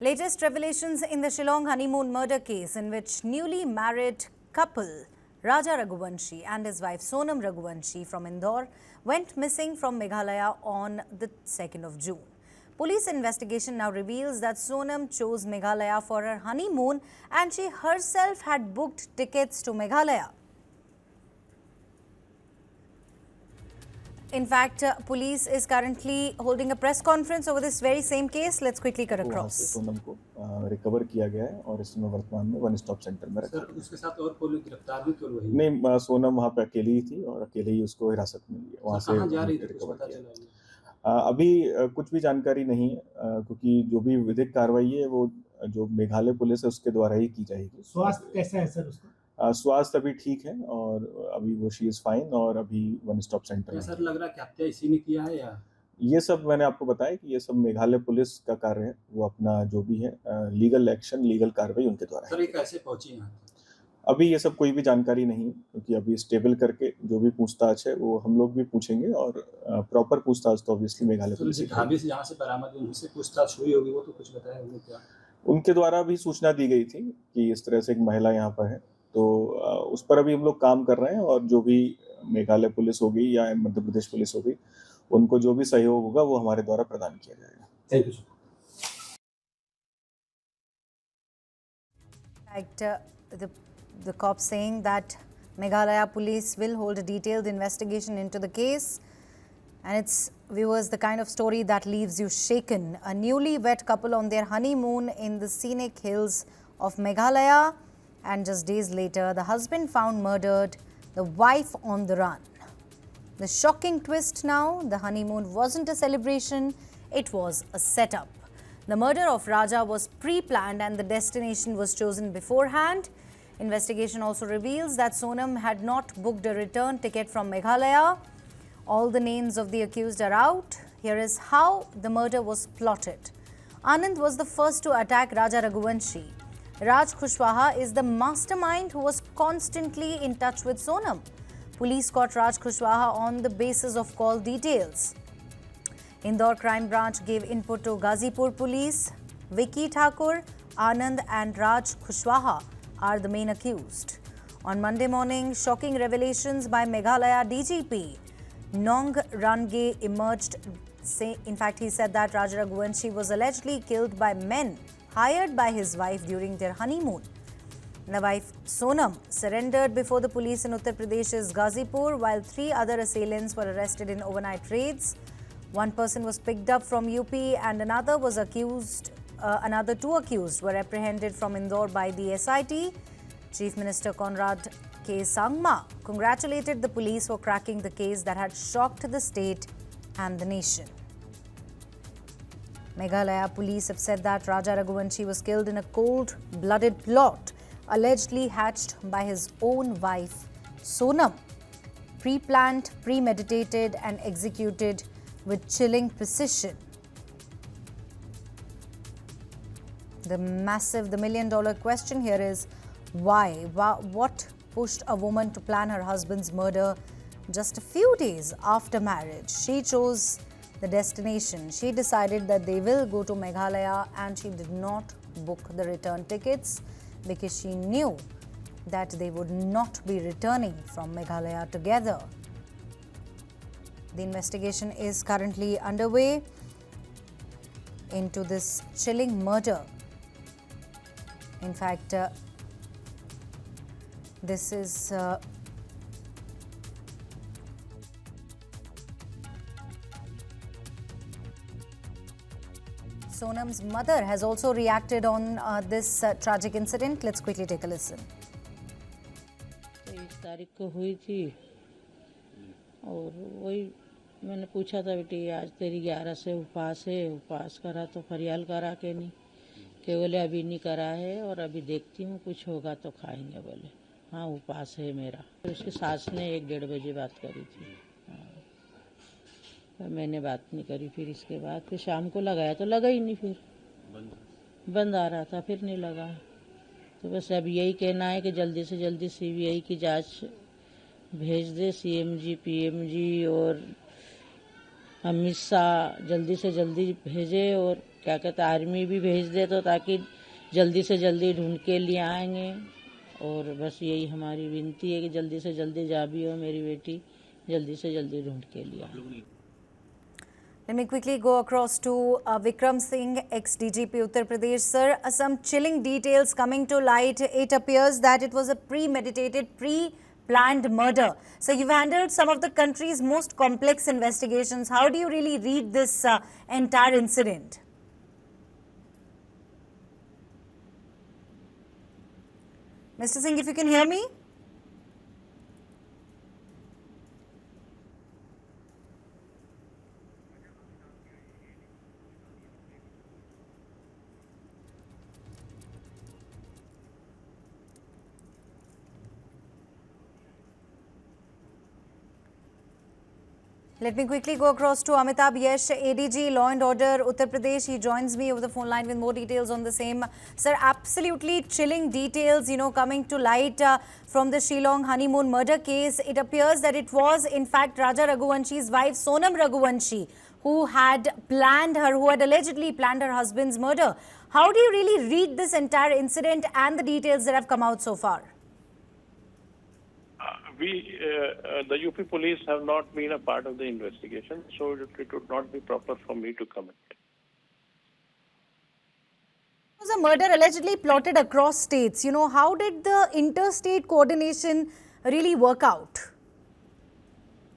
Latest revelations in the Shillong honeymoon murder case, in which newly married couple Raja Raghuvanshi and his wife Sonam Raghuvanshi from Indore went missing from Meghalaya on the 2nd of June. Police investigation now reveals that Sonam chose Meghalaya for her honeymoon and she herself had booked tickets to Meghalaya. In fact, police is currently holding a press conference over this very same case. Let's quickly cut across. Sonam को recover किया गया है और इस समय वर्तमान में one stop centre में रखा है। उसके साथ और कोई गिरफ्तार भी क्यों हुई? नहीं, सोनम वहाँ पे अकेली ही थी और अकेले ही उसको हिरासत में लिया, वहाँ से कहाँ जा रही थी, रिकवर पता किया। चला? अभी कुछ भी जानकारी नहीं है, क्योंकि जो भी विधिक कार्रवाई है वो जो मेघालय पुलिस है उसके द्वारा ही की जाएगी। स्वास्थ्य कैसा है सर उसका? स्वास्थ्य अभी ठीक है और अभी वो शी इज फाइन और अभी वन स्टॉप सेंटर में। सर लग रहा है कि हत्या इसी ने किया है या? ये सब मैंने आपको बताया कि ये सब मेघालय पुलिस का कार्य है, वो अपना जो भी है लीगल एक्शन, लीगल कार्रवाई उनके द्वारा है। सर ये कैसे पहुंची यहाँ? अभी ये सब कोई भी जानकारी नहीं, क्योंकि अभी स्टेबल करके जो भी पूछताछ है वो हम लोग भी पूछेंगे और प्रॉपर पूछताछ तो ऑब्वियसली मेघालय पुलिस से ढाबे से जहाँ से बरामद हुई उनसे पूछताछ हुई होगी, वो तो कुछ बताया होंगे क्या? उनके द्वारा भी सूचना दी गई थी कि इस तरह से एक महिला यहाँ पर है, तो उस पर अभी हम लोग काम कर रहे हैं और जो भी मेघालय पुलिस होगी या मध्य प्रदेश पुलिस होगी उनको जो भी सहयोग होगा वो हमारे द्वारा प्रदान किया जाएगा। Thank you sir. The cops saying that Meghalaya police will hold a detailed investigation into the case, and it's, viewers, the kind of story that leaves you shaken. A newlywed couple on their honeymoon in the scenic hills of Meghalaya, and just days later the husband found murdered, the wife on the run. The shocking twist now, the honeymoon wasn't a celebration, it was a setup. The murder of Raja was pre-planned and the destination was chosen beforehand. Investigation also reveals that Sonam had not booked a return ticket from Meghalaya. All the names of the accused are out. Here is how the murder was plotted. Anand was the first to attack Raja Raghuvanshi. Raj Khushwaha is the mastermind who was constantly in touch with Sonam. Police caught Raj Khushwaha on the basis of call details. Indore Crime Branch gave input to Ghazipur Police. Vicky Thakur, Anand and Raj Khushwaha are the main accused. On Monday morning, shocking revelations by Meghalaya DGP Nong Range emerged. In fact, he said that Raja Raghuvanshi was allegedly killed by men hired by his wife during their honeymoon. The wife, Sonam, surrendered before the police in Uttar Pradesh's Ghazipur, while 3 other assailants were arrested in overnight raids. One person was picked up from UP and another was accused. Another 2 accused were apprehended from Indore by the SIT. Chief Minister Conrad K. Sangma congratulated the police for cracking the case that had shocked the state and the nation. Meghalaya police have said that Raja Raghuvanshi was killed in a cold-blooded plot allegedly hatched by his own wife, Sonam. Pre-planned, premeditated and executed with chilling precision. The million-dollar question here is why? What pushed a woman to plan her husband's murder just a few days after marriage? She chose the destination. She decided that they will go to Meghalaya and she did not book the return tickets because she knew that they would not be returning from Meghalaya together. The investigation is currently underway into this chilling murder. In fact, this is Sonam's mother has also reacted on this tragic incident. Let's quickly take a listen. 23 तारीख को हुई थी और वही मैंने पूछा था, बेटी आज तेरी 11 से उपवास है, उपवास करा तो फरियाल करा के नहीं, के बोले अभी नहीं करा है और अभी देखती हूँ कुछ होगा तो खाएंगे। बोले हाँ उपवास है मेरा। तो उसकी सास ने 1-1:30 बजे बात करी थी। हाँ, मैंने बात नहीं करी। फिर इसके बाद फिर शाम को लगाया तो लगा ही नहीं, फिर बंद आ रहा था, फिर नहीं लगा। तो बस अब यही कहना है कि जल्दी से जल्दी CBI की जांच भेज दे, CMG PMG और अमित शाह जल्दी से जल्दी भेजे और क्या कहते आर्मी भी भेज दे तो ताकि जल्दी से जल्दी ढूंढ के लिए आएंगे। और बस यही हमारी विनती है कि जल्दी से जल्दी जा भी हो मेरी बेटी, जल्दी से जल्दी ढूंढ के लिए आए। Let me quickly go across to Vikram Singh, ex-DGP Uttar Pradesh. Sir, some chilling details coming to light. It appears that it was a premeditated, pre-planned murder. So you've handled some of the country's most complex investigations. How do you really read this entire incident? Mr. Singh, if you can hear me? Let me quickly go across to Amitabh Yash, ADG Law and Order Uttar Pradesh. He joins me over the phone line with more details on the same. Sir, absolutely chilling details, coming to light from the Shillong honeymoon murder case. It appears that it was, in fact, Raja Raghuvanshi's wife, Sonam Raghuvanshi, who had allegedly planned her husband's murder. How do you really read this entire incident and the details that have come out so far? The UP police have not been a part of the investigation, so it would not be proper for me to comment. It was a murder allegedly plotted across states. How did the interstate coordination really work out?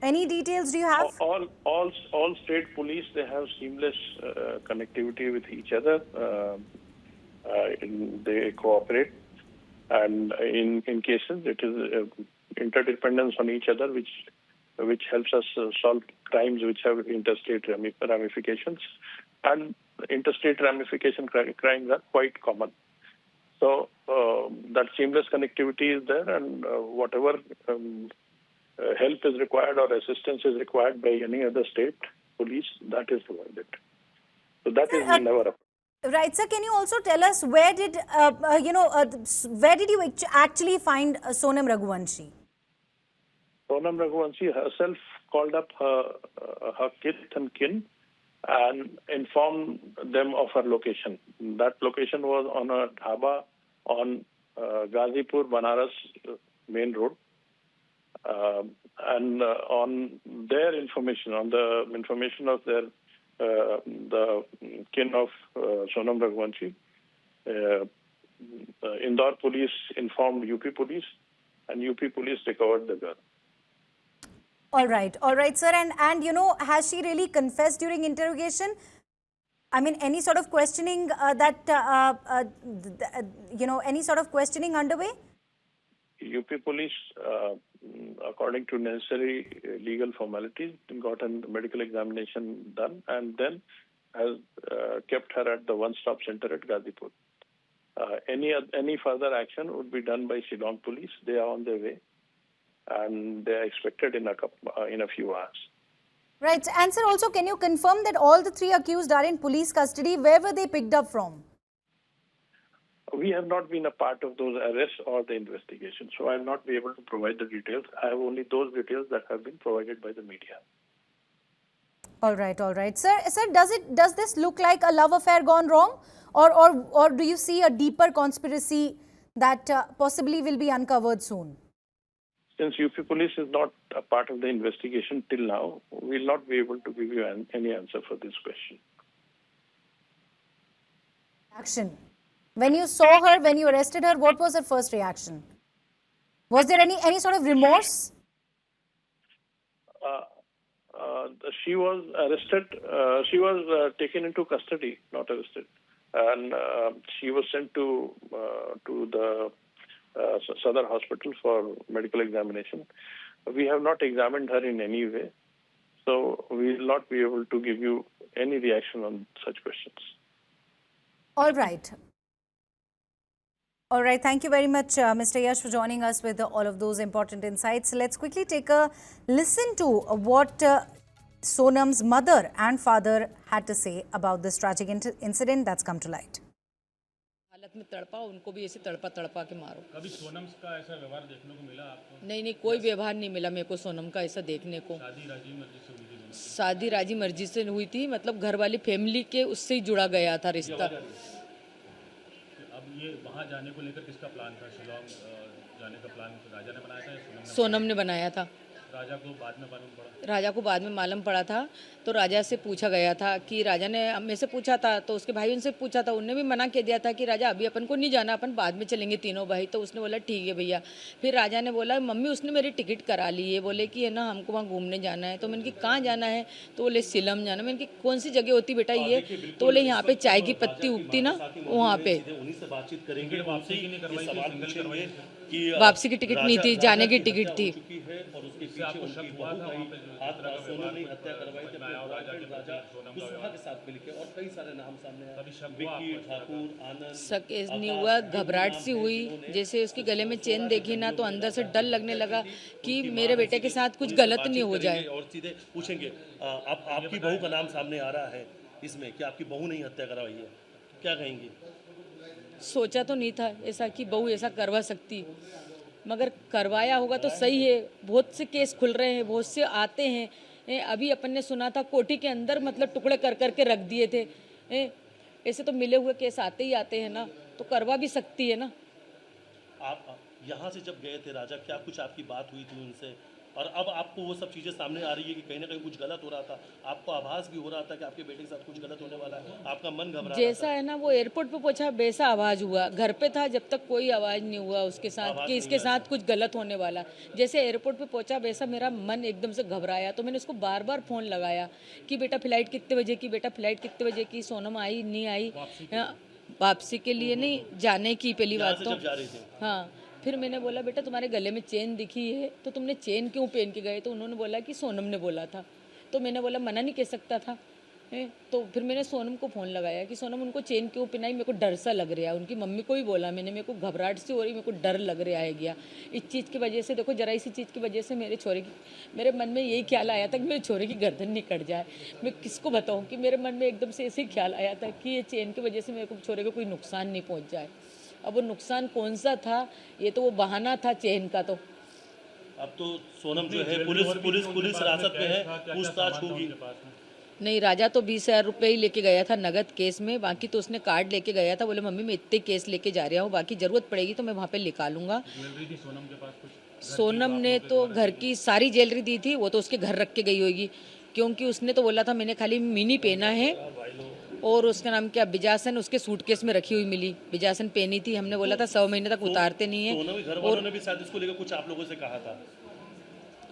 Any details do you have? All state police, they have seamless connectivity with each other. They cooperate, and in cases it is interdependence on each other, which helps us solve crimes which have interstate ramifications, and interstate ramification crimes are quite common. So that seamless connectivity is there, and whatever help is required or assistance is required by any other state police, that is provided. So that is never a problem. Right, sir. Can you also tell us where did you actually find Sonam Raghuvanshi? Sonam Raghuvanshi herself called up her kith and kin and informed them of her location. That location was on a dhaba on Ghazipur, Banaras main road. And on their information, on the information of the kin of Sonam Raghuvanshi, Indore police informed UP police, and UP police recovered the girl. All right, sir. And has she really confessed during interrogation? I mean, any sort of questioning any sort of questioning underway? UP police, according to necessary legal formalities, got a medical examination done and then has kept her at the one-stop center at Ghazipur. Any further action would be done by Shillong police. They are on their way, and they are expected in a few hours. Right. And sir, also, can you confirm that all the three accused are in police custody? Where were they picked up from? We have not been a part of those arrests or the investigation, so I will not be able to provide the details. I have only those details that have been provided by the media. All right. Sir, does this look like a love affair gone wrong? Or do you see a deeper conspiracy that possibly will be uncovered soon? Since UP police is not a part of the investigation till now, we will not be able to give you any answer for this question. Action. When you saw her, when you arrested her, what was her first reaction? Was there any sort of remorse? She was arrested. She was taken into custody, not arrested, and she was sent to the Sadar Hospital for medical examination. We have not examined her in any way, so we will not be able to give you any reaction on such questions. All right. Thank you very much, Mr. Yash, for joining us with all of those important insights. Let's quickly take a listen to what Sonam's mother and father had to say about this tragic incident that's come to light. हालत में तड़पा, उनको भी ऐसे तड़पा तड़पा के मारो। कभी सोनम का ऐसा व्यवहार देखने को मिला आपको? नहीं नहीं, कोई व्यवहार नहीं मिला मेरे को सोनम का ऐसा देखने को। शादी राजी मर्जी से हुई थी दोनों की? शादी राजी मर्जी से हुई थी, मतलब घर वाली फैमिली के उससे ही जुड़ा गया था रिश्ता। तो अब ये वहाँ जाने को लेकर किसका प्लान था? शिलोंग जाने का प्लान राजा ने बनाया था या सोनम ने बनाया था। राजा को बाद में मालूम पड़ा? राजा को बाद में मालूम पड़ा था, तो राजा से पूछा गया था कि राजा ने मेरे से पूछा था, तो उसके भाई उनसे पूछा था, उनने भी मना कर दिया था कि राजा अभी अपन को नहीं जाना, अपन बाद में चलेंगे तीनों भाई। तो उसने बोला ठीक है भैया। फिर राजा ने बोला मम्मी उसने मेरी टिकट करा ली है, बोले कि है ना हमको वहाँ घूमने जाना है। तो मैंने कि कहाँ जाना है? तो बोले शिलम जाना। मैंने कि कौन सी जगह होती बेटा ये? तो बोले यहाँ पे चाय की पत्ती उगती ना, वहाँ पे। उन्हीं से बातचीत करेंगे, वापसी की नहीं करवाई थी, सिंगल करवाई थी? कि वापसी की टिकट नहीं थी, जाने की टिकट थी। और उसके पीछे आपको शक उनकी हुआ बहू था आई, वहाँ पे जो आज सोनम ने हत्या करवाई थी अपने राजा के बॉयफ्रेंड राजा कुशवाहा के साथ मिलकर, और कई सारे नाम सामने आए, कभी शक हुआ विक्की आपको? ठाकुर, आनंद, शक नहीं हुआ, घबराहट सी हुई। जैसे उसके गले में चेन देखी ना, तो अंदर से डर लगने लगा कि मेरे बेटे के साथ कुछ गलत नहीं हो जाए। और सीधे पूछेंगे अब आपकी बहू का नाम सामने आ रहा है इसमें, कि आपकी बहू ने ही हत्या करवाई है, क्या कहेंगे? सोचा तो नहीं था ऐसा कि बहू ऐसा करवा सकती, मगर करवाया होगा तो सही है। बहुत से केस खुल रहे हैं, बहुत से आते हैं। अभी अपन ने सुना था कोठी के अंदर मतलब टुकड़े कर कर के रख दिए थे। ऐसे तो मिले हुए केस आते ही आते हैं ना, तो करवा भी सकती है ना। आप यहाँ से जब गए थे राजा, क्या कुछ आपकी बात हुई थी उनसे? और अब आपको वो सब चीज़ें सामने आ रही है कि कहीं ना कहीं कुछ गलत हो रहा था, आपको आभास भी हो रहा था कि आपके बेटे के साथ कुछ गलत होने वाला है, आपका मन घबरा जैसा है ना वो एयरपोर्ट पे पहुंचा वैसा आवाज़ हुआ। घर पे था जब तक कोई आवाज़ नहीं हुआ उसके साथ कि इसके साथ कुछ गलत होने वाला। जैसे एयरपोर्ट पे पहुंचा वैसा मेरा मन एकदम से घबराया। तो मैंने उसको बार बार फ़ोन लगाया कि बेटा फ़्लाइट कितने बजे की, बेटा फ़्लाइट कितने बजे की। सोनम आई नहीं आई? वापसी के लिए नहीं, जाने की पहली बात तो। जा रहे थे। हाँ, फिर मैंने बोला बेटा तुम्हारे गले में चेन दिखी है, तो तुमने चेन क्यों पहन के गए? तो उन्होंने बोला कि सोनम ने बोला था। तो मैंने बोला मना नहीं कह सकता था। तो फिर मैंने सोनम को फ़ोन लगाया कि सोनम उनको चेन क्यों पहनाई, मेरे को डर सा लग रहा है। उनकी मम्मी को भी बोला मैंने, मेरे को घबराहट सी हो रही, मेरे को डर लग रहा है गया इस चीज़ की वजह से। देखो जरा इसी चीज़ की वजह से मेरे मन में यही ख्याल आया था कि मेरे छोरे की गर्दन नहीं कट जाए। मैं किसको बताऊँ कि मेरे मन में एकदम से ऐसे ख्याल आया था कि ये चेन की वजह से मेरे को छोरे को कोई नुकसान नहीं पहुँच जाए। अब वो नुकसान कौन सा था? ये तो वो बहाना था चेन का। तो अब तो सोनम जो है पुलिस हिरासत में है, पूछताछ होगी। नहीं, राजा तो 20,000 रुपये ही लेके गया था नगद केस में, बाकी तो उसने कार्ड लेके गया था। बोले मम्मी मैं इतने केस लेके जा रहा हूँ, बाकी ज़रूरत पड़ेगी तो मैं वहाँ पे निकालूंगा। ज्वेलरी थी सोनम के पास कुछ? सोनम ने तो घर की सारी ज्वेलरी दी थी, वो तो उसके घर रख के गई होगी, क्योंकि उसने तो बोला था मैंने खाली मिनी पहना है। और उसका नाम क्या, बिजासन, उसके सूटकेस में रखी हुई मिली। बिजासन पहनी थी, हमने बोला था 100 महीने तक उतारते नहीं है। सोनम के घर वालों ने भी शायद इसको लेकर कुछ आप लोगों से कहा था?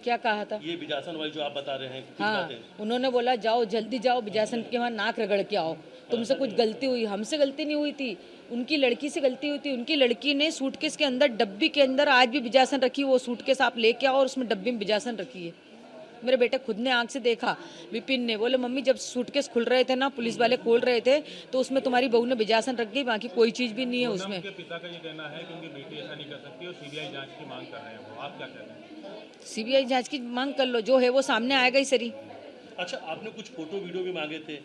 क्या कहा था? ये बिजासन वाली जो आप बता रहे हैं, कुछ हाँ, बातें? उन्होंने बोला जाओ जल्दी जाओ बिजासन के वहाँ नाक रगड़ के आओ, तुमसे कुछ गलती हुई। हमसे गलती नहीं हुई थी, उनकी लड़की से गलती हुई थी। उनकी लड़की ने सूटकेस के अंदर, डब्बी के अंदर आज भी बिजासन रखी। वो सूटकेस आप लेके आओ और उसमें डब्बी में बिजासन रखी है। मेरे बेटे खुद ने आंख से देखा। विपिन ने बोले मम्मी जब सूटकेस खुल रहे थे ना, पुलिस वाले खोल रहे थे, तो उसमें तुम्हारी बहू ने बिजासन रख गई, बाकी कोई चीज़ भी नहीं है उसमें। उनके पिता का ये कहना है कि उनकी बेटी ऐसा नहीं कर सकती और सीबीआई जांच की मांग कर रहे हैं वो, आप क्या कह रहे हैं? सीबीआई जांच की मांग कर लो, जो है वो सामने आएगा ही सरी। अच्छा, आपने कुछ फोटो वीडियो भी मांगे थे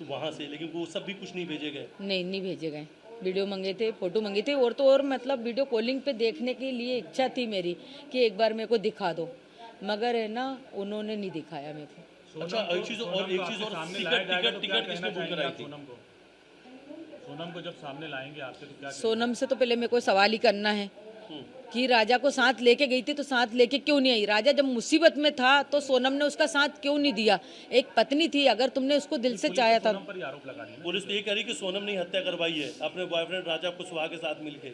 वहाँ से, लेकिन वो सब भी कुछ नहीं भेजे गए? नहीं भेजे गए। वीडियो मंगे थे, फोटो मंगे थे, और तो और मतलब वीडियो कॉलिंग पे देखने के लिए इच्छा थी मेरी कि एक बार मेरे को दिखा दो, मगर है ना उन्होंने नहीं दिखाया मेरे को। अच्छा, एक चीज़ और टिकट किसने बुक कराई थी? सोनम को जब सामने लाएंगे आपसे तो क्या? सोनम से तो पहले मेरे को सवाल ही करना है कि राजा को साथ लेके गई थी तो साथ लेके क्यों नहीं आई? राजा जब मुसीबत में था तो सोनम ने उसका साथ क्यों नहीं दिया? एक पत्नी थी, अगर तुमने उसको दिल से चाहा था। पर ही आरोप लगा दिया। पुलिस तो ये कह रही कि सोनम ने हत्या करवाई है अपने बॉयफ्रेंड राजा कुशवाहा के साथ मिलके।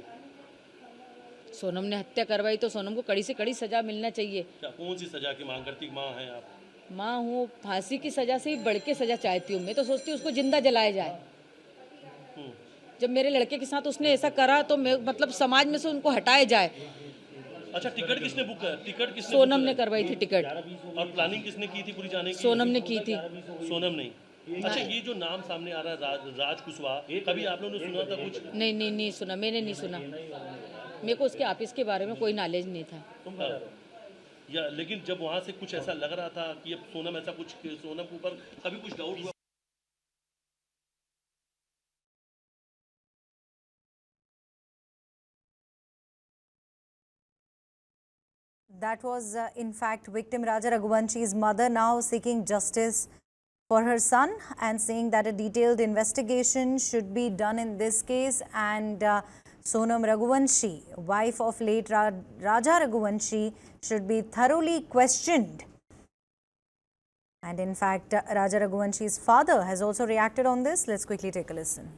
सोनम ने हत्या करवाई तो सोनम को कड़ी से कड़ी सजा मिलना चाहिए। क्या, कौन सी सजा की मांग करती? माँ हैं आप? माँ हूँ, फांसी की सजा से ही बढ़ के सजा चाहती हूँ। मैं तो सोचती हूँ उसको जिंदा जलाया जाए। जब मेरे लड़के के साथ उसने ऐसा करा तो मैं मतलब समाज में से उनको हटाया जाए। अच्छा, टिकट किसने बुक कर? टिकट किसने? सोनम ने करवाई थी टिकट। और प्लानिंग किसने की थी पूरी जाने की? सोनम ने की थी। सोनम नहीं। अच्छा, ये जो नाम सामने आ रहा है राज कुशवाहा, कभी आप लोगों ने सुना था कुछ? नहीं सुना, मैंने नहीं सुना। मेरे को उसके ऑफिस के बारे में कोई नॉलेज नहीं था। या लेकिन जब वहाँ से कुछ ऐसा लग रहा था कि अब सोनम ऐसा कुछ, सोनम के ऊपर कभी कुछ डाउट हुआ? That was, in fact, victim Raja Raghuvanshi's mother now seeking justice for her son and saying that a detailed investigation should be done in this case. And Sonam Raghuvanshi, wife of late Raja Raghuvanshi, should be thoroughly questioned. And in fact, Raja Raghuvanshi's father has also reacted on this. Let's quickly take a listen.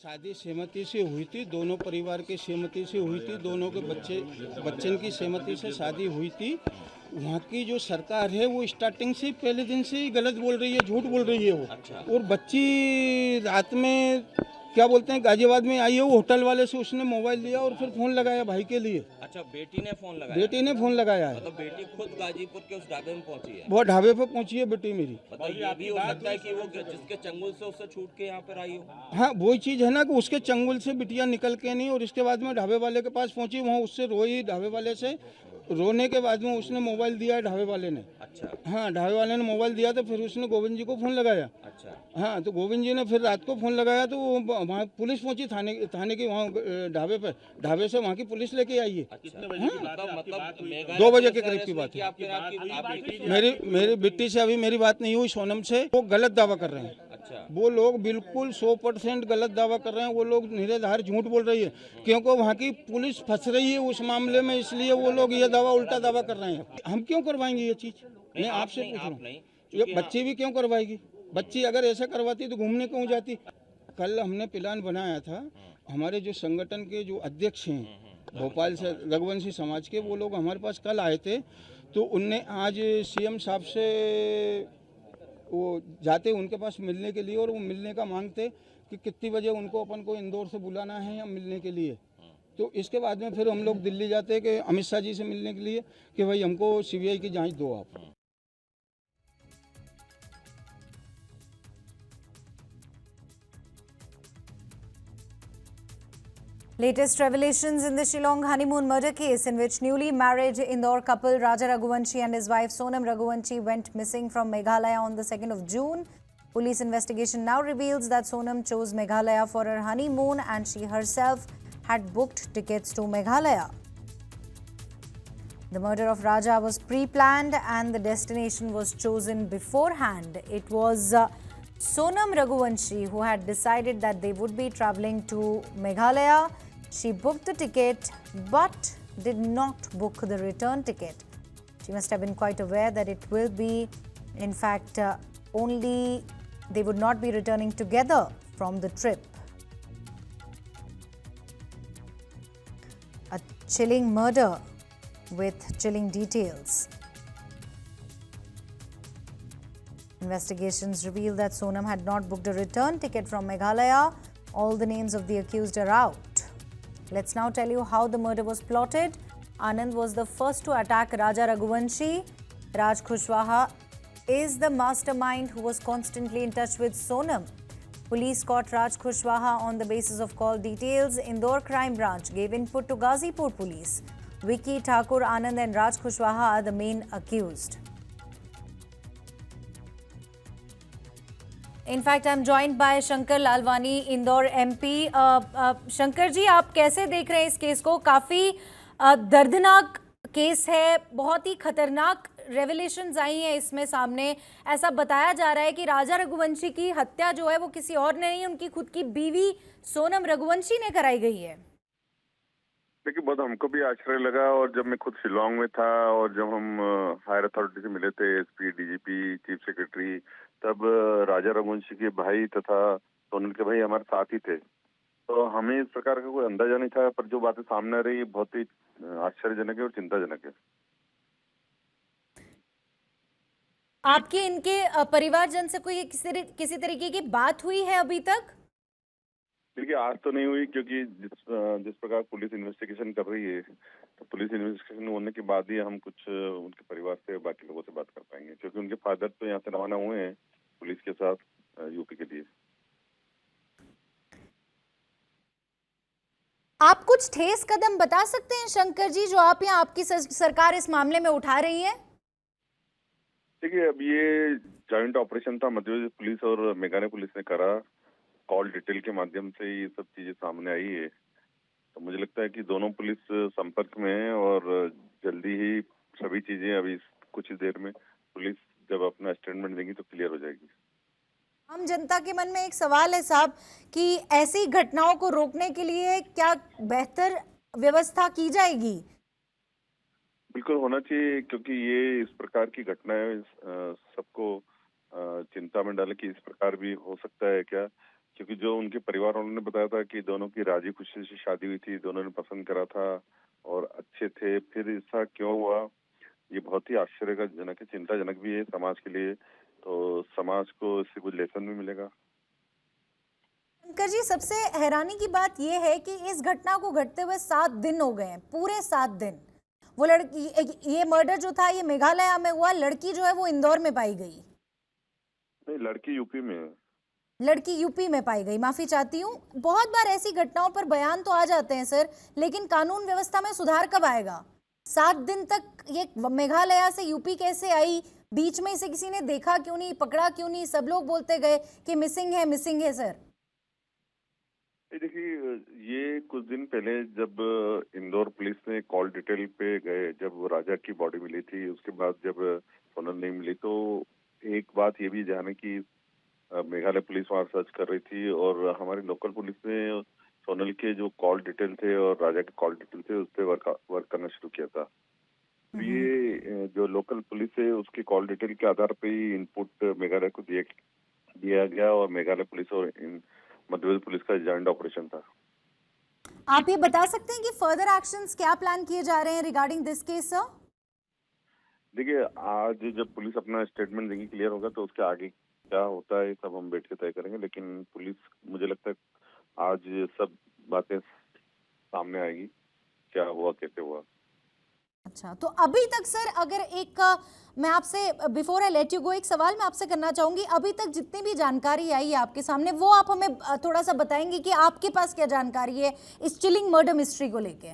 शादी सहमति से हुई थी, दोनों परिवार की सहमति से हुई थी, दोनों के बच्चन की सहमति से शादी हुई थी। वहाँ की जो सरकार है वो स्टार्टिंग से पहले दिन से ही गलत बोल रही है, झूठ बोल रही है वो। अच्छा। और बच्ची रात में क्या बोलते हैं गाजियाबाद में आई है, वो होटल वाले से उसने मोबाइल लिया और फिर फोन लगाया भाई के लिए। अच्छा, बेटी ने फोन लगाया? बेटी ने फोन लगाया है। मतलब बेटी खुद गाजीपुर के उस ढाबे में पहुंची है? वो ढाबे पे पहुंची है बेटी मेरी। मतलब ये भी हो सकता है कि वो जिसके चंगुल से उससे छूट के यहाँ पर आई हो? हाँ, वही चीज है ना कि उसके चंगुल से बिटिया निकल के नहीं, और इसके बाद में ढाबे वाले के पास पहुंची, वहाँ उससे रोई, ढाबे वाले से रोने के बाद में उसने मोबाइल दिया ढाबे वाले ने। अच्छा। हाँ, ढाबे वाले ने मोबाइल दिया तो फिर उसने गोविंद जी को फोन लगाया। अच्छा। हाँ, तो गोविंद जी ने फिर रात को फोन लगाया तो वहाँ पुलिस पहुंची थाने की, वहाँ ढाबे पे, ढाबे से वहाँ की पुलिस लेके आई है। मतलब 2 बजे के करीब की बात है। मेरी बिट्टी से अभी मेरी बात नहीं हुई, सोनम से। वो गलत दावा कर रहे हैं। अच्छा। वो लोग बिल्कुल 100% गलत दावा कर रहे हैं। वो लोग निराधार झूठ बोल रही है, क्योंकि वहाँ की पुलिस फंस रही है उस मामले में, इसलिए वो लोग ये दावा उल्टा दावा कर रहे हैं। हम क्यों करवाएंगे ये चीज? मैं आपसे पूछ रहा हूँ, ये बच्ची भी क्यों करवाएगी? बच्ची अगर ऐसा करवाती तो घूमने क्यों जाती? कल हमने प्लान बनाया था, हमारे जो संगठन के जो अध्यक्ष हैं भोपाल से, रघुवंशी समाज के, वो लोग हमारे पास कल आए थे। तो उनने आज सीएम साहब से वो जाते उनके पास मिलने के लिए, और वो मिलने का मांगते कि कितनी बजे उनको अपन को इंदौर से बुलाना है या मिलने के लिए। तो इसके बाद में फिर हम लोग दिल्ली जाते हैं कि अमित शाह जी से मिलने के लिए कि भाई हमको सीबीआई की जांच दो आप। Latest revelations in the Shillong honeymoon murder case, in which newly married Indore couple Raja Raghuvanshi and his wife Sonam Raghuvanshi went missing from Meghalaya on the 2nd of June. Police investigation now reveals that Sonam chose Meghalaya for her honeymoon and she herself had booked tickets to Meghalaya. The murder of Raja was pre-planned and the destination was chosen beforehand. It was Sonam Raghuvanshi who had decided that they would be travelling to Meghalaya. She booked the ticket but did not book the return ticket. She must have been quite aware that it will be, in fact, only they would not be returning together from the trip. A chilling murder with chilling details. Investigations reveal that Sonam had not booked a return ticket from Meghalaya. All the names of the accused are out. Let's now tell you how the murder was plotted. Anand was the first to attack Raja Raghuvanshi. Raj Kushwaha is the mastermind who was constantly in touch with Sonam. Police caught Raj Kushwaha on the basis of call details. Indore Crime Branch gave input to Gazipur Police. Vicky, Thakur, Anand and Raj Kushwaha are the main accused. In fact, I'm joined by Shankar Lalwani, Indore MP. Shankar ji, आप कैसे देख रहे हैं इस case को? काफ़ी दर्दनाक case है, बहुत ही खतरनाक रेवलेशंस आई हैं इसमें सामने। ऐसा बताया जा रहा है कि राजा रघुवंशी की हत्या जो है वो किसी और ने नहीं, उनकी खुद की बीवी सोनम रघुवंशी ने कराई गई है। देखिए, बहुत हमको भी आश्चर्य लगा, और जब मैं खुद शिलोंग में था और जब हम हायर अथॉरिटी से मिले थे, एसपी, डीजीपी, चीफ सेक्रेटरी, तब राजा रघुवंशी के भाई तथा सोनम के भाई हमारे साथ ही थे। तो हमें इस प्रकार का कोई अंदाजा नहीं था, पर जो बातें सामने आ रही है बहुत ही आश्चर्यजनक है और चिंताजनक है। आपके इनके परिवारजन से कोई किसी तरीके की बात हुई है अभी तक? देखिए, आज तो नहीं हुई, क्योंकि जिस प्रकार पुलिस इन्वेस्टिगेशन कर रही है, तो पुलिस इन्वेस्टिगेशन होने के बाद ही हम कुछ उनके परिवार से, बाकी लोगों से बात कर पाएंगे, क्योंकि उनके फादर तो यहाँ से रवाना हुए हैं पुलिस के साथ यूपी के लिए। आप कुछ ठोस कदम बता सकते हैं शंकर जी, जो आप यहाँ आपकी सरकार इस मामले में उठा रही है? देखिए, अब ये जॉइंट ऑपरेशन था, मध्य प्रदेश पुलिस और मेघालय पुलिस ने करा। कॉल डिटेल के माध्यम से ये सब चीजें सामने आई है। तो मुझे लगता है कि दोनों पुलिस संपर्क में है और जल्दी ही सभी चीजें अभी कुछ ही देर में पुलिस जब अपना स्टेटमेंट देगी तो क्लियर हो जाएगी। आम जनता के मन में एक सवाल है साहब कि ऐसी घटनाओं को रोकने के लिए क्या बेहतर व्यवस्था की जाएगी? बिल्कुल होना चाहिए, क्योंकि ये इस प्रकार की घटनाएं सबको चिंता में डाले कि इस प्रकार भी हो सकता है क्या, क्योंकि जो उनके परिवार वालों ने बताया था कि दोनों की राजी खुशी से शादी हुई थी, दोनों ने पसंद करा था और अच्छे थे, फिर ऐसा क्यों हुआ, ये बहुत ही आश्चर्यजनक है, चिंताजनक भी है समाज के लिए। तो समाज को इससे कुछ लेसन भी मिलेगा। शंकर जी, सबसे हैरानी की बात यह है कि इस घटना को घटते हुए 7 दिन हो गए हैं, पूरे 7 दिन। वो लड़की, ये मर्डर जो था ये मेघालय में हुआ, लड़की जो है वो इंदौर में पाई गई। नहीं, लड़की यूपी में है। लड़की यूपी में पाई गई, माफी चाहती हूँ। बहुत बार ऐसी घटनाओं पर बयान तो आ जाते हैं सर, लेकिन कानून व्यवस्था में सुधार कब आएगा? 7 दिन तक ये मेघालय से यूपी कैसे आई? बीच में इसे किसी ने देखा क्यों नहीं, पकड़ा क्यों नहीं? सब लोग बोलते गए कि मिसिंग है सर। देखिए, ये कुछ दिन पहले जब इंदौर पुलिस ने कॉल डिटेल पे गए, जब राजा की बॉडी मिली थी, उसके बाद जब सोनल नहीं मिली, तो एक बात ये भी जाने की मेघालय पुलिस वहां सर्च कर रही थी और हमारी लोकल पुलिस ने सोनल के जो कॉल डिटेल थे और राजा के कॉल डिटेल थे उस पर वर्क करना शुरू किया था। तो ये जो लोकल पुलिस है उसकी कॉल डिटेल के आधार पर ही इनपुट मेघालय को दिया गया और मेघालय पुलिस और मध्य प्रदेश पुलिस का जॉइंट ऑपरेशन था। आप ये बता सकते हैं कि फर्दर एक्शंस क्या प्लान किए जा रहे हैं रिगार्डिंग दिस केस सर? देखिए, आज जब पुलिस अपना स्टेटमेंट देंगी, क्लियर होगा, तो उसके आगे क्या होता है सब हम बैठ के तय करेंगे। लेकिन पुलिस, मुझे लगता है आज सब बातें सामने आएगी, क्या हुआ, कैसे हुआ। अच्छा, तो अभी तक सर अगर एक मैं आपसे before I let you go एक सवाल मैं आपसे करना चाहूंगी, अभी तक जितनी भी जानकारी आई है आपके सामने वो आप हमें थोड़ा सा बताएंगे कि आपके पास क्या जानकारी है इस चिलिंग मर्डर मिस्ट्री को लेके?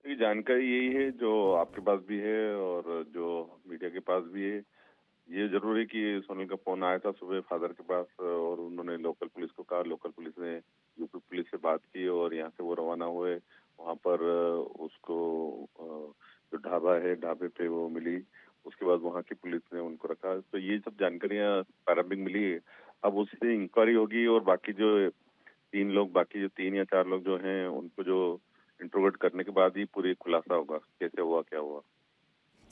ये जानकारी यही है जो आपके पास भी है और जो मीडिया के पास भी है। ये जरूर है कि सोनल का फोन आया था सुबह फादर के पास और उन्होंने लोकल पुलिस को कहा, लोकल पुलिस ने यूपी पुलिस से बात की और यहाँ से वो रवाना हुए। वहाँ पर उसको जो ढाबा है, ढाबे पे वो मिली। उसके बाद वहाँ की पुलिस ने उनको रखा। तो ये सब जानकारियाँ प्रारंभिक मिली है। अब उससे इंक्वायरी होगी और बाकी जो 3 या 4 लोग जो हैं उनको जो इंट्रोगेट करने के बाद ही पूरी खुलासा होगा कैसे हुआ, क्या हुआ।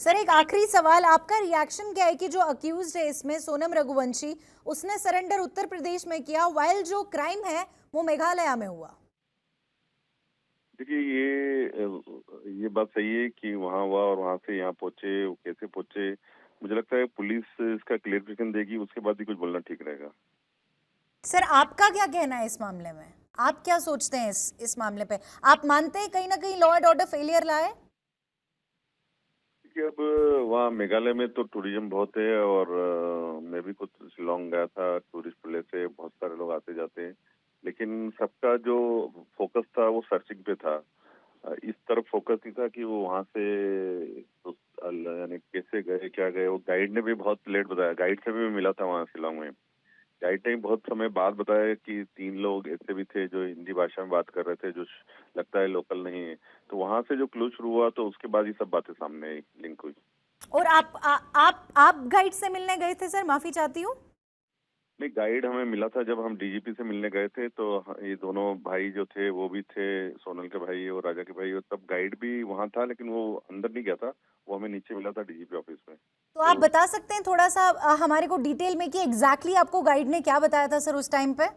सर एक आखिरी सवाल, आपका रिएक्शन क्या है कि जो अक्यूज्ड है इसमें सोनम रघुवंशी, उसने सरेंडर उत्तर प्रदेश में किया वाइल जो क्राइम है वो मेघालय में हुआ? देखिए, ये बात सही है कि वहाँ हुआ और वहाँ से यहाँ पहुंचे, वो कैसे पहुंचे, मुझे लगता है पुलिस इसका क्लियरिफिकेशन देगी, उसके बाद ही कुछ बोलना ठीक रहेगा। सर आपका क्या कहना है इस मामले में? आप क्या सोचते हैं इस मामले पे? आप मानते हैं कहीं ना कहीं लॉ एंड ऑर्डर फेलियर लाए? देखिए, अब वहाँ मेघालय में तो टूरिज्म बहुत है और मैं भी खुद शिलोंग गया था, टूरिस्ट प्लेस है, बहुत सारे लोग आते जाते हैं, लेकिन सबका जो फोकस था वो सर्चिंग पे था। इस तरफ फोकस नहीं था कि वो वहाँ से यानी कैसे गए, क्या गए। वो गाइड ने भी बहुत लेट बताया, गाइड से भी मिला था वहाँ शिलोंग में। गाइड ने बहुत समय बाद बताया कि 3 लोग ऐसे भी थे जो हिंदी भाषा में बात कर रहे थे, जो लगता है लोकल नहीं है। तो वहां से जो क्लू शुरू हुआ तो उसके बाद ही सब बातें सामने आई, लिंक हुई। और आप गाइड से मिलने गए थे सर? माफी चाहती हूँ। नहीं, गाइड हमें मिला था जब हम डीजीपी से मिलने गए थे, तो ये दोनों भाई जो थे वो भी थे, सोनल के भाई और राजा के भाई, और तब गाइड भी वहाँ था, लेकिन वो अंदर नहीं गया था, वो हमें नीचे मिला था डीजीपी ऑफिस में। तो आप बता सकते हैं थोड़ा सा हमारे को डिटेल में कि एग्जैक्टली आपको गाइड ने क्या बताया था सर उस टाइम पे?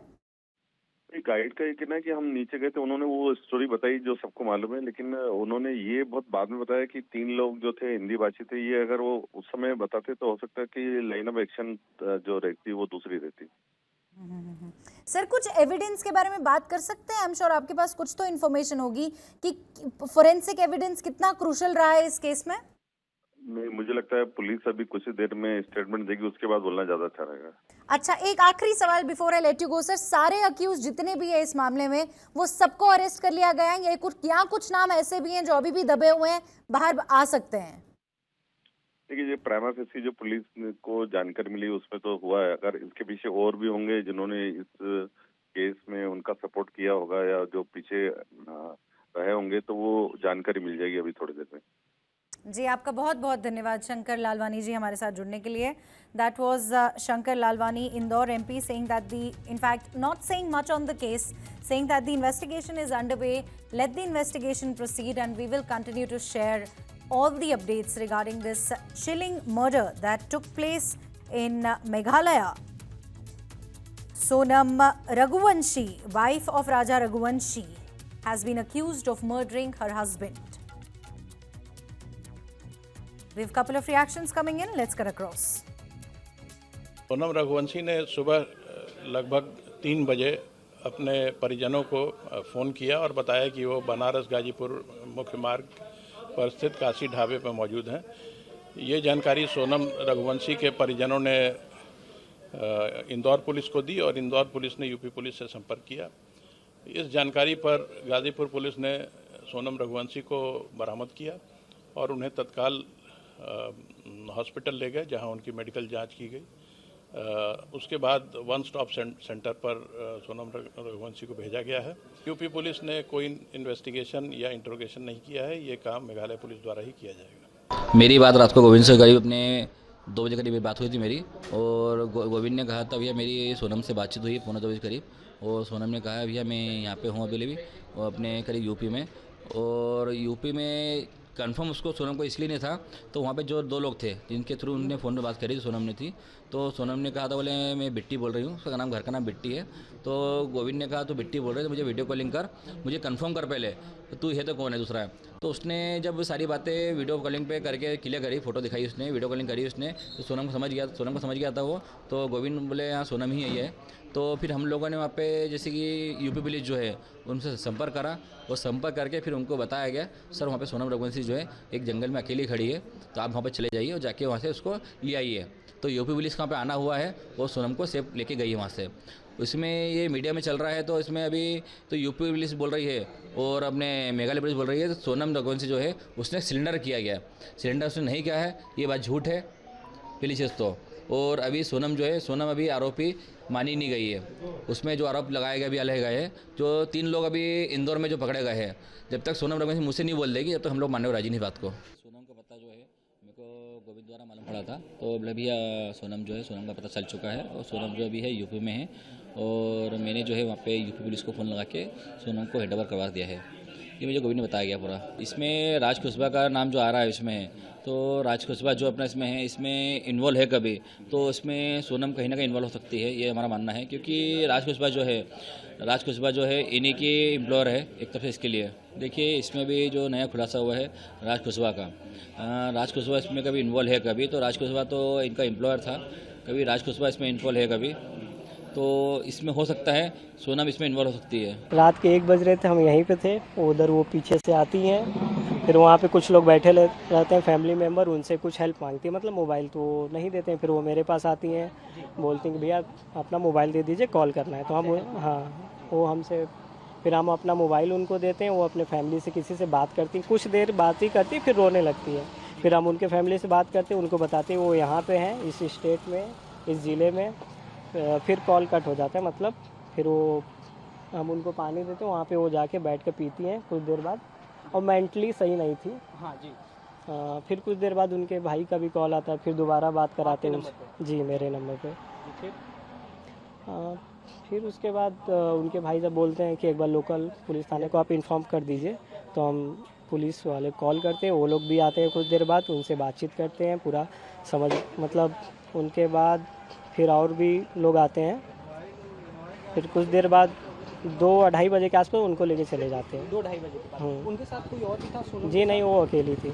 गाइड का ये कहना है कि हम नीचे गए थे, उन्होंने वो स्टोरी बताई जो सबको मालूम है, लेकिन उन्होंने ये बहुत बाद में बताया कि 3 लोग जो थे हिंदी भाषी थे। ये अगर वो उस समय बताते तो हो सकता है कि लाइन ऑफ एक्शन जो रहती वो दूसरी रहती। सर कुछ एविडेंस के बारे में बात कर सकते हैं? आई एम श्योर आपके पास कुछ तो इन्फॉर्मेशन होगी कि फोरेंसिक एविडेंस कितना क्रूशल रहा है इस केस में? मुझे लगता है पुलिस अभी कुछ ही देर में स्टेटमेंट देगी, उसके बाद बोलना ज्यादा अच्छा रहेगा। अच्छा, एक आखिरी सवाल before I let you go sir, सारे अक्यूज जितने भी है इस मामले में वो सबको अरेस्ट कर लिया गया है या कुछ नाम ऐसे भी हैं जो अभी भी दबे हुए हैं, बाहर आ सकते हैं? देखिए, ये प्राइमा फेसी जो पुलिस को जानकारी मिली उसमें तो हुआ है। अगर इसके पीछे और भी होंगे जिन्होंने इस केस में उनका सपोर्ट किया होगा या जो पीछे रहे होंगे तो वो जानकारी मिल जाएगी अभी थोड़ी देर में। जी, आपका बहुत बहुत धन्यवाद शंकर लालवानी जी हमारे साथ जुड़ने के लिए। That was Shankar Lalwani, Indore MP, saying that in fact not saying much on the case, saying that the investigation is underway. Let the investigation proceed and we will continue to share all the updates regarding this chilling murder that took place in Meghalaya. Sonam Raghuvanshi, wife of Raja Raghuvanshi, has been accused of murdering her husband. We have a couple of reactions coming in. Let's cut across. Sonam Raghuvanshi ने सुबह लगभग 3 बजे अपने परिजनों को phone किया और बताया कि वो बनारस गाजीपुर मुख्य मार्ग पर स्थित काशी ढाबे पर मौजूद हैं। ये जानकारी सोनम रघुवंशी के परिजनों ने इंदौर पुलिस को दी और इंदौर पुलिस ने यूपी पुलिस से संपर्क किया। इस जानकारी पर गाजीपुर पुलिस ने सोनम रघुवंशी को बरामद किया और उन्हें तत्काल हॉस्पिटल ले गए जहां उनकी मेडिकल जांच की गई। उसके बाद वन स्टॉप सेंटर पर सोनम रघुवंशी को भेजा गया है। यूपी पुलिस ने कोई इन्वेस्टिगेशन या इंट्रोगेशन नहीं किया है, ये काम मेघालय पुलिस द्वारा ही किया जाएगा। मेरी बात रात को गोविंद से करीब अपने 2 बजे करीब बात हुई थी मेरी, और गोविंद ने कहा था भैया मेरी सोनम से बातचीत हुई 1:45 बजे करीब, और सोनम ने कहा भैया मैं यहाँ पे हूँ अभी भी और अपने करीब यूपी में, और यूपी में कंफर्म उसको सोनम को इसलिए नहीं था तो वहाँ पे जो 2 लोग थे जिनके थ्रू उन्होंने फ़ोन पे बात करी सोनम ने थी, तो सोनम ने कहा था बोले मैं बिट्टी बोल रही हूँ, उसका नाम घर का नाम बिट्टी है। तो गोविंद ने कहा तो बिट्टी बोल रहे तो मुझे वीडियो कॉलिंग कर, मुझे कंफर्म कर पहले तो तू है तो कौन है दूसरा है। तो उसने जब सारी बातें वीडियो कॉलिंग पे करके क्लियर करी, फोटो दिखाई उसने, वीडियो कॉलिंग करी उसने, तो सोनम को समझ गया था वो। तो गोविंद बोले हाँ सोनम ही है ये। तो फिर हम लोगों ने वहाँ पे जैसे कि यूपी पुलिस जो है उनसे संपर्क करा, और संपर्क करके फिर उनको बताया गया सर वहाँ पे सोनम रघुवंशी जो है एक जंगल में अकेली खड़ी है, तो आप वहाँ पे चले जाइए और जाके वहाँ से उसको ले आइए। तो यूपी पुलिस वहाँ पे आना हुआ है, वो सोनम को सेफ लेके गई है वहाँ से। इसमें ये मीडिया में चल रहा है, तो इसमें अभी तो यूपी पुलिस बोल रही है और अपने मेघालय पुलिस बोल रही है तो सोनम रघुवंशी जो है उसने सिलेंडर किया गया, सिलेंडर उसने नहीं किया है, ये बात झूठ है पहली चीज़ तो। और अभी सोनम जो है, सोनम अभी आरोपी मानी नहीं गई है, उसमें जो आरोप लगाए गए अभी अलग गए हैं, जो 3 लोग अभी इंदौर में जो पकड़े गए हैं, जब तक सोनम रघुवंशी मुझसे नहीं बोल देगी जब तक हम लोग मानने को राजी नहीं बात को। सोनम का पता जो है मेरे को गोविंद द्वारा मालूम पड़ा था, तो भैया सोनम जो है, सोनम का पता चल चुका है और सोनम जो अभी है यूपी में है, और मैंने जो है वहाँ पे यूपी पुलिस को फ़ोन लगा के सोनम को हैंडओवर करवा दिया है। ये मुझे गोविंद ने बताया गया पूरा। इसमें राज कुशवाहा का नाम जो आ रहा है इसमें, तो राज कुशवाहा जो अपना इसमें है, इसमें इन्वॉल्व है कभी, तो इसमें सोनम कहीं ना कहीं इन्वॉल्व हो सकती है, ये हमारा मानना है। क्योंकि राज कुशवाहा जो है इन्हीं की एम्प्लॉयर है एक तरफ से इसके लिए। देखिए इसमें भी जो नया खुलासा हुआ है राज कुशवाहा का, राज कुशवाहा इसमें कभी इन्वॉल्व है कभी, तो राज कुशवाहा तो इनका एम्प्लॉयर था, कभी राज कुशवाहा इसमें इन्वॉल्व है कभी, तो इसमें हो सकता है सोनम इसमें इन्वॉल्व हो सकती है। रात के 1 बज रहे थे, हम यहीं पे थे, उधर वो पीछे से आती हैं, फिर वहाँ पे कुछ लोग बैठे रहते हैं फैमिली मेम्बर, उनसे कुछ हेल्प मांगती है, मतलब मोबाइल तो नहीं देते हैं, फिर वो मेरे पास आती हैं, बोलती हैं कि भैया अपना मोबाइल दे दीजिए कॉल करना है। तो हम वो हमसे फिर हम अपना मोबाइल उनको देते हैं, वो अपने फैमिली से किसी से बात करती, कुछ देर बात ही करती, फिर रोने लगती है। फिर हम उनके फैमिली से बात करते हैं, उनको बताते हैं वो यहाँ पे हैं इस स्टेट में, इस ज़िले में। फिर कॉल कट हो जाता है, मतलब फिर वो हम उनको पानी देते हैं, वहाँ पे वो जाके बैठ के पीती हैं कुछ देर बाद, और मेंटली सही नहीं थी। हाँ जी। फिर कुछ देर बाद उनके भाई का भी कॉल आता है, फिर दोबारा बात कराते हैं जी मेरे नंबर पे। फिर उसके बाद उनके भाई जब बोलते हैं कि एक बार लोकल पुलिस थाने को आप इन्फॉर्म कर दीजिए, तो हम पुलिस वाले कॉल करते हैं, वो लोग भी आते हैं कुछ देर बाद, उनसे बातचीत करते हैं पूरा मतलब उनके बाद फिर और भी लोग आते हैं, फिर कुछ देर बाद 2-2:30 बजे के आसपास उनको लेके चले जाते हैं। 2-2:30 बजे के बाद उनके साथ कोई और भी था? जी नहीं, वो अकेली थी।